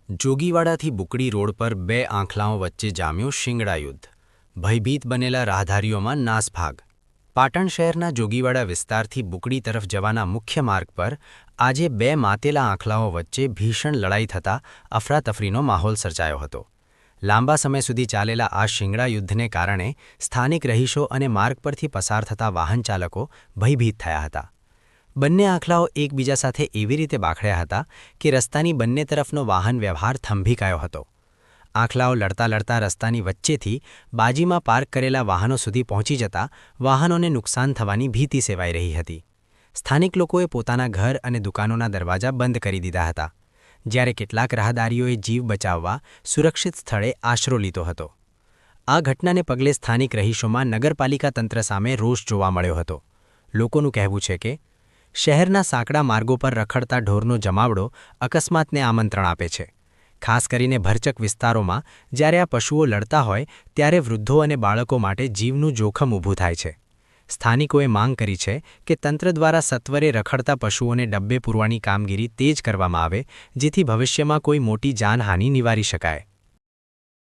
જોગીવાડાથી બુકડી road પર બે આંખલાઓ વચ્ચે જામ્યું શિંગડા યુદ્ધ. ભયભીત બનેલા રાહદારીઓમાં નાસભાગ. પાટણ શહેરના જોગીવાડા વિસ્તારથી બુકડી તરફ જવાના મુખ્ય માર્ગ પર આજે બે માતેલા આંખલાઓ વચ્ચે ભીષણ લડાઈ થતાં અફરાતફરીનો માહોલ સર્જાયો હતો. લાંબા સમય સુધી ચાલેલા આ શિંગડા યુદ્ધને કારણે સ્થાનિક રહીશો અને માર્ગ પરથી પસાર થતા વાહન ચાલકો ભયભીત થયા હતા. બંને આંખલાઓ એકબીજા સાથે એવી રીતે બાખડ્યા હતા કે રસ્તાની બંને તરફનો વાહન વ્યવહાર થંભીકાયો હતો. આંખલાઓ લડતા લડતા રસ્તાની વચ્ચેથી બાજીમાં પાર્ક કરેલા વાહનો સુધી પહોંચી જતા વાહનોને નુકસાન થવાની ભીતિ સેવાઈ રહી હતી. સ્થાનિક લોકોએ પોતાના ઘર અને દુકાનોના દરવાજા બંધ કરી દીધા હતા, જ્યારે કેટલાક રાહદારીઓએ જીવ બચાવવા સુરક્ષિત સ્થળે આશરો લીધો હતો. આ ઘટનાને પગલે સ્થાનિક રહીશોમાં નગરપાલિકા તંત્ર સામે રોષ જોવા મળ્યો હતો. લોકોનું કહેવું છે કે શહેરના સાંકડા માર્ગો પર રખડતા ઢોરનો જમાવડો અકસ્માતને આમંત્રણ આપે છે. ખાસ કરીને ભરચક વિસ્તારોમાં જ્યારે આ પશુઓ લડતા હોય ત્યારે વૃદ્ધો અને બાળકો માટે જીવનું જોખમ ઊભું થાય છે. સ્થાનિકોએ માંગ કરી છે કે તંત્ર દ્વારા સત્વરે રખડતા પશુઓને ડબ્બે પૂરવાની કામગીરી તેજ કરવામાં આવે, જેથી ભવિષ્યમાં કોઈ મોટી જાનહાનિ નિવારી શકાય.